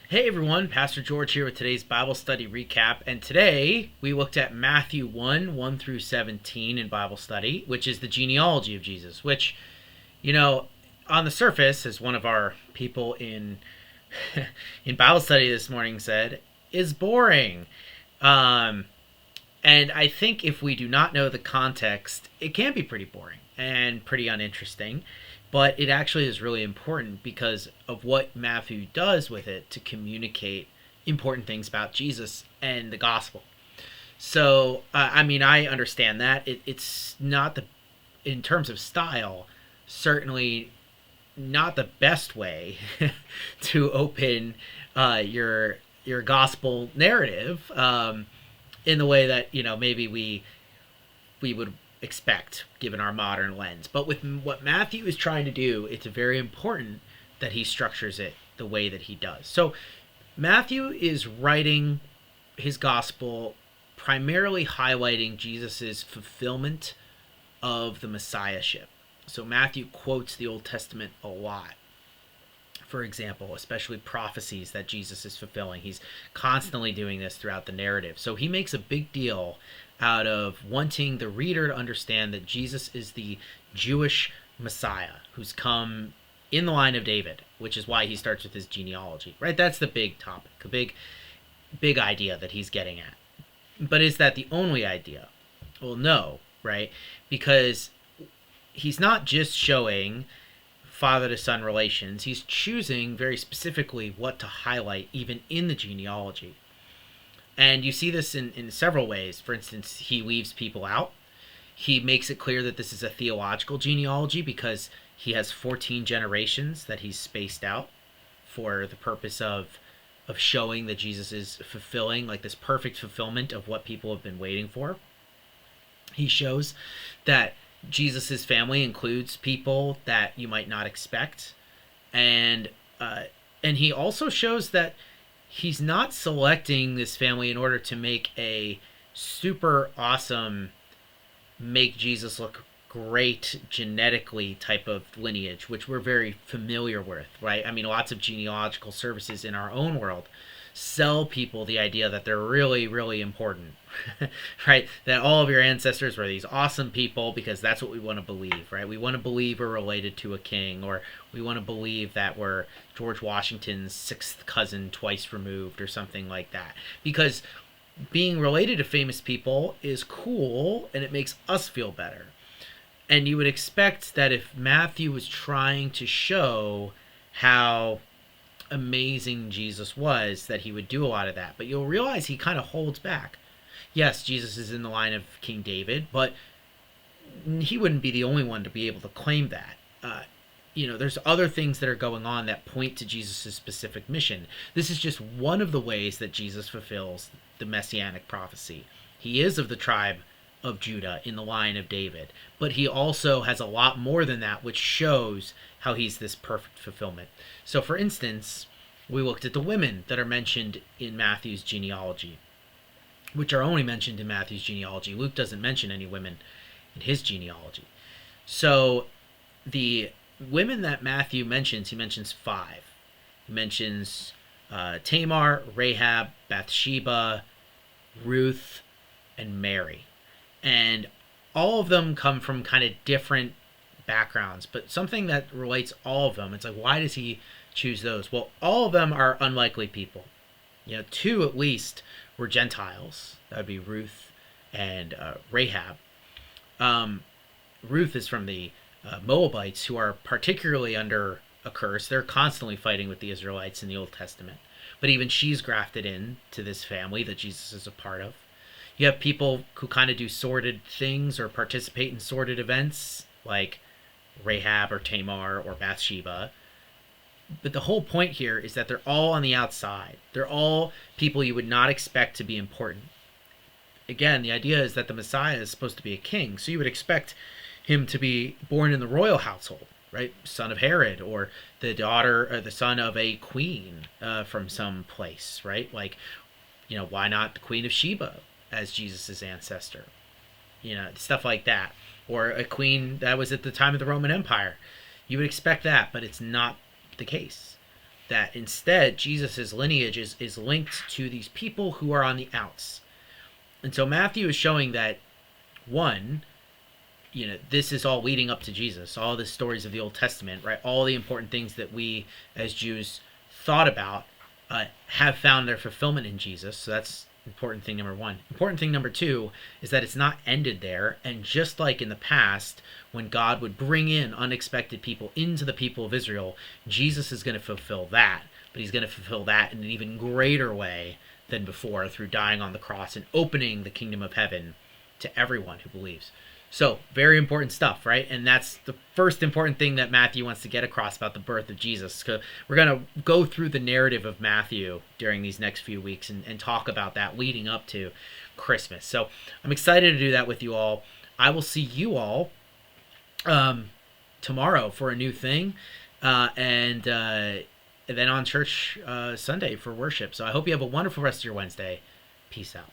Hey everyone, Pastor George here with today's Bible study recap. And today we looked at Matthew 1 through 17 in Bible study, which is the genealogy of Jesus, which, you know, on the surface, as one of our people in in Bible study this morning said, is boring. Um, and I think if we do not know the context, it can be pretty boring and pretty uninteresting. But it actually is really important because of what Matthew does with it to communicate important things about Jesus and the gospel. So, I understand that. It's not in terms of style, certainly not the best way to open your gospel narrative in the way that maybe we would expect given our modern lens. But with what Matthew is trying to do, it's very important that he structures it the way that he does. So Matthew is writing his gospel primarily highlighting Jesus's fulfillment of the messiahship. So Matthew quotes the Old Testament a lot. For example, especially prophecies that Jesus is fulfilling. He's constantly doing this throughout the narrative. So he makes a big deal out of wanting the reader to understand that Jesus is the Jewish Messiah who's come in the line of David, which is why he starts with his genealogy, right? That's the big topic, a big idea that he's getting at. But is that the only idea? Well, no, right? Because he's not just showing father to son relations, he's choosing very specifically what to highlight even in the genealogy. And you see this in several ways. For instance, he leaves people out. He makes it clear that this is a theological genealogy because he has 14 generations that he's spaced out for the purpose of showing that Jesus is fulfilling, like this perfect fulfillment of what people have been waiting for. He shows that Jesus's family includes people that you might not expect, and he also shows that he's not selecting this family in order to make a super awesome, make Jesus look great genetically type of lineage, which we're very familiar with, right? I mean, lots of genealogical services in our own world sell people the idea that they're really, really important, right? That all of your ancestors were these awesome people because that's what we want to believe, right? We want to believe we're related to a king, or we want to believe that we're George Washington's sixth cousin twice removed or something like that. Because being related to famous people is cool and it makes us feel better. And you would expect that if Matthew was trying to show how amazing Jesus was, that he would do a lot of that. But you'll realize he kind of holds back. Yes, Jesus is in the line of King David, but he wouldn't be the only one to be able to claim that. There's other things that are going on that point to Jesus' specific mission. This is just one of the ways that Jesus fulfills the messianic prophecy. He is of the tribe of Judah in the line of David, but he also has a lot more than that, which shows how he's this perfect fulfillment. So for instance, we looked at the women that are mentioned in Matthew's genealogy, which are only mentioned in Matthew's genealogy. Luke doesn't mention any women in his genealogy. So the women that Matthew mentions, he mentions 5. He mentions Tamar, Rahab, Bathsheba, Ruth, and Mary. And all of them come from kind of different backgrounds, but something that relates all of them, it's like, why does he choose those? Well, all of them are unlikely people. 2 at least were Gentiles. That would be Ruth and Rahab. Ruth is from the Moabites, who are particularly under a curse. They're constantly fighting with the Israelites in the Old Testament. But even she's grafted in to this family that Jesus is a part of. You have people who kind of do sordid things or participate in sordid events, like Rahab or Tamar or Bathsheba. But the whole point here is that they're all on the outside. They're all people you would not expect to be important. Again, the idea is that the Messiah is supposed to be a king, so you would expect him to be born in the royal household, right? Son of Herod, or the daughter or the son of a queen from some place, right? Like, why not the Queen of Sheba as Jesus' ancestor? Stuff like that. Or a queen that was at the time of the Roman Empire. You would expect that, but it's not the case. that instead Jesus' lineage is linked to these people who are on the outs. And so Matthew is showing that, one, this is all leading up to Jesus. All the stories of the Old Testament, right? All the important things that we as Jews thought about have found their fulfillment in Jesus. So that's important thing number one. Important thing number two is that it's not ended there. And just like in the past, when God would bring in unexpected people into the people of Israel, Jesus is going to fulfill that. But he's going to fulfill that in an even greater way than before, through dying on the cross and opening the kingdom of heaven to everyone who believes. So, very important stuff, right? And that's the first important thing that Matthew wants to get across about the birth of Jesus. We're going to go through the narrative of Matthew during these next few weeks and talk about that leading up to Christmas. So, I'm excited to do that with you all. I will see you all tomorrow for a new thing, and then on church Sunday for worship. So, I hope you have a wonderful rest of your Wednesday. Peace out.